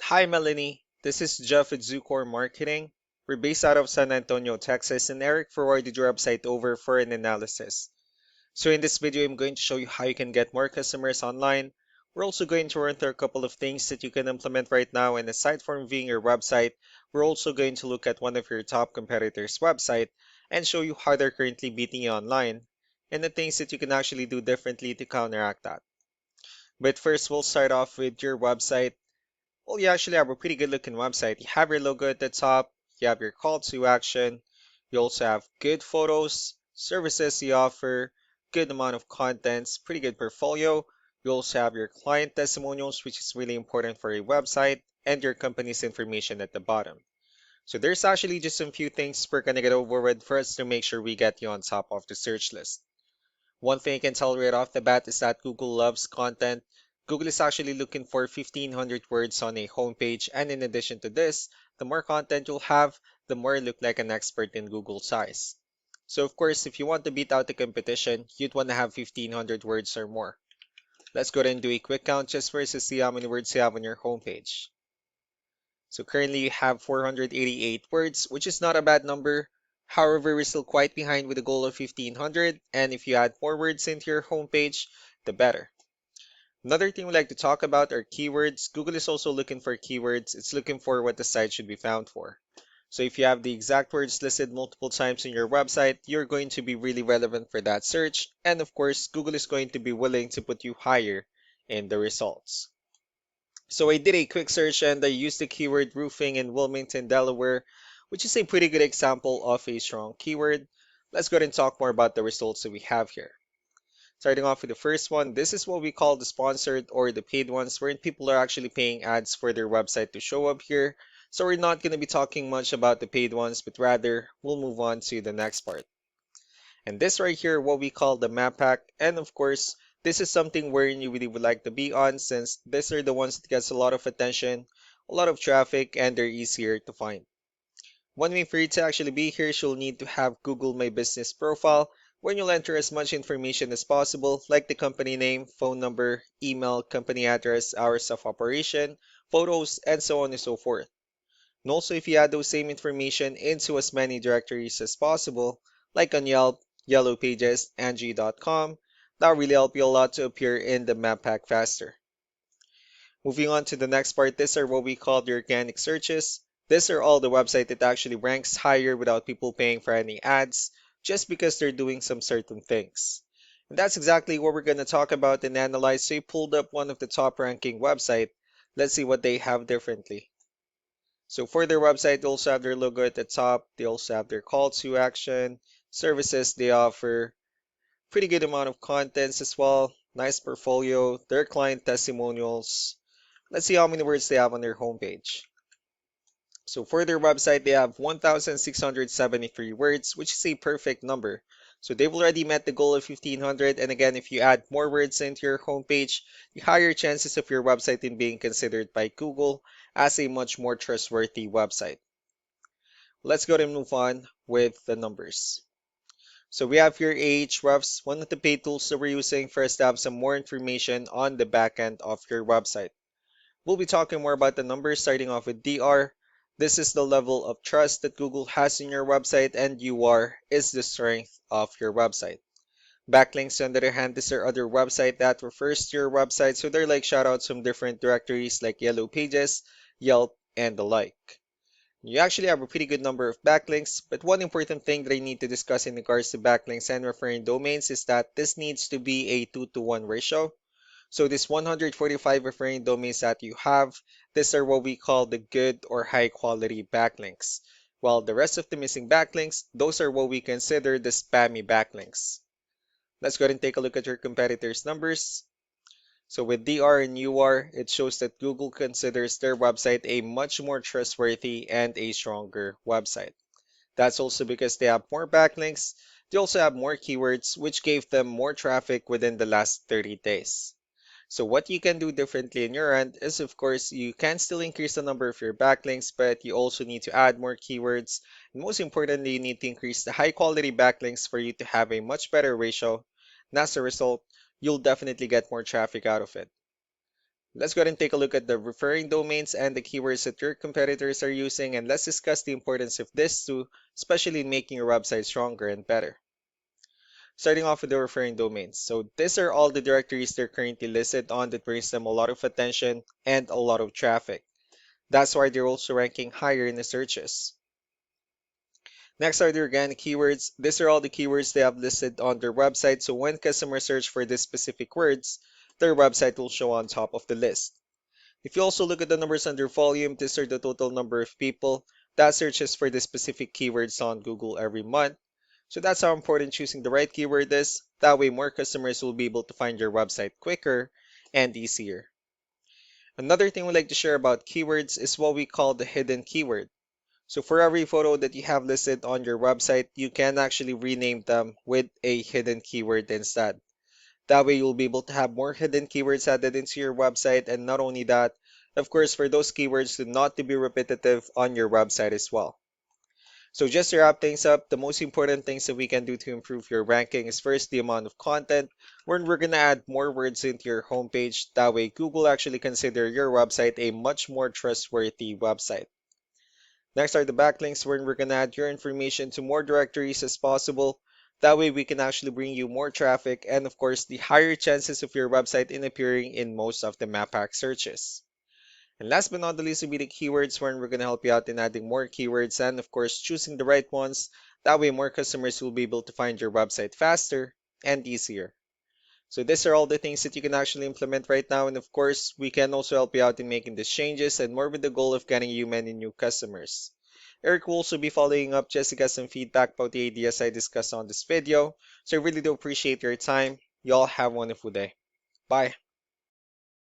Hi, Melanie. This is Jeff at Zucor Marketing. We're based out of San Antonio, Texas, and Eric forwarded your website over for an analysis. So in this video, I'm going to show you how you can get more customers online. We're also going to run through a couple of things that you can implement right now, and aside from viewing your website, we're also going to look at one of your top competitors' website and show you how they're currently beating you online, and the things that you can actually do differently to counteract that. But first, we'll start off with your website. Well, you actually have a pretty good looking website. You have your logo at the top, you have your call to action, you also have good photos, services you offer, good amount of contents, pretty good portfolio. You also have your client testimonials, which is really important for a website, and your company's information at the bottom. So there's actually just some few things we're gonna get over with first to make sure we get you on top of the search list. One thing I can tell right off the bat is that Google loves content. Google is actually looking for 1,500 words on a homepage, and in addition to this, the more content you'll have, the more you look like an expert in Google's eyes. So of course, if you want to beat out the competition, you'd want to have 1,500 words or more. Let's go ahead and do a quick count just for us to see how many words you have on your homepage. So currently you have 488 words, which is not a bad number. However, we're still quite behind with a goal of 1,500, and if you add more words into your homepage, the better. Another thing we like to talk about are keywords. Google is also looking for keywords. It's looking for what the site should be found for. So if you have the exact words listed multiple times in your website, you're going to be really relevant for that search. And of course, Google is going to be willing to put you higher in the results. So I did a quick search and I used the keyword roofing in Wilmington, Delaware, which is a pretty good example of a strong keyword. Let's go ahead and talk more about the results that we have here. Starting off with the first one, this is what we call the sponsored or the paid ones, wherein people are actually paying ads for their website to show up here. So we're not going to be talking much about the paid ones, but rather we'll move on to the next part. And this right here, what we call the map pack. And of course, this is something wherein you really would like to be on, since these are the ones that gets a lot of attention, a lot of traffic, and they're easier to find. One way for you to actually be here is you'll need to have Google My Business profile, where you'll enter as much information as possible, like the company name, phone number, email, company address, hours of operation, photos, and so on and so forth. And also, if you add those same information into as many directories as possible, like on Yelp, Yellow Pages, Angie.com, that'll really help you a lot to appear in the map pack faster. Moving on to the next part, these are what we call the organic searches. These are all the website that actually ranks higher without people paying for any ads, just because they're doing some certain things. And that's exactly what we're going to talk about and analyze. So I pulled up one of the top ranking website. Let's see what they have differently. So for their website, they also have their logo at the top. They also have their call to action, services they offer, pretty good amount of contents as well, nice portfolio, their client testimonials. Let's see how many words they have on their homepage. So for their website, they have 1,673 words, which is a perfect number. So they've already met the goal of 1,500. And again, if you add more words into your homepage, the higher chances of your website in being considered by Google as a much more trustworthy website. Let's go and move on with the numbers. So we have here Ahrefs, one of the paid tools that we're using for us to have some more information on the back end of your website. We'll be talking more about the numbers starting off with DR. This is the level of trust that Google has in your website, and UR is the strength of your website. Backlinks, on the other hand, these are other website that refers to your website, so they're like shoutouts from different directories like Yellow Pages, Yelp, and the like. You actually have a pretty good number of backlinks, but one important thing that I need to discuss in regards to backlinks and referring domains is that this needs to be a 2-to-1 ratio. So this 145 referring domains that you have, these are what we call the good or high quality backlinks. While the rest of the missing backlinks, those are what we consider the spammy backlinks. Let's go ahead and take a look at your competitors' numbers. So with DR and UR, it shows that Google considers their website a much more trustworthy and a stronger website. That's also because they have more backlinks. They also have more keywords, which gave them more traffic within the last 30 days. So what you can do differently in your end is, of course, you can still increase the number of your backlinks, but you also need to add more keywords. And most importantly, you need to increase the high quality backlinks for you to have a much better ratio. And as a result, you'll definitely get more traffic out of it. Let's go ahead and take a look at the referring domains and the keywords that your competitors are using, and let's discuss the importance of this too, especially in making your website stronger and better. Starting off with the referring domains. So these are all the directories they're currently listed on that brings them a lot of attention and a lot of traffic. That's why they're also ranking higher in the searches. Next are the organic keywords. These are all the keywords they have listed on their website, so when customers search for these specific words, their website will show on top of the list. If you also look at the numbers under volume, these are the total number of people that searches for the specific keywords on Google every month. So that's how important choosing the right keyword is. That way more customers will be able to find your website quicker and easier. Another thing we like to share about keywords is what we call the hidden keyword. So for every photo that you have listed on your website, you can actually rename them with a hidden keyword instead. That way you'll be able to have more hidden keywords added into your website, and not only that, of course, for those keywords to not to be repetitive on your website as well. So just to wrap things up, the most important things that we can do to improve your ranking is first the amount of content, where we're gonna add more words into your homepage. That way Google actually consider your website a much more trustworthy website. Next are the backlinks, where we're gonna add your information to more directories as possible. That way we can actually bring you more traffic and of course the higher chances of your website in appearing in most of the map hack searches. And last but not the least will be the keywords, where we're gonna help you out in adding more keywords and of course choosing the right ones. That way more customers will be able to find your website faster and easier. So these are all the things that you can actually implement right now, and of course, we can also help you out in making these changes and more with the goal of getting you many new customers. Eric will also be following up just to get some feedback about the ideas I discussed on this video. So I really do appreciate your time. Y'all have a wonderful day. Bye.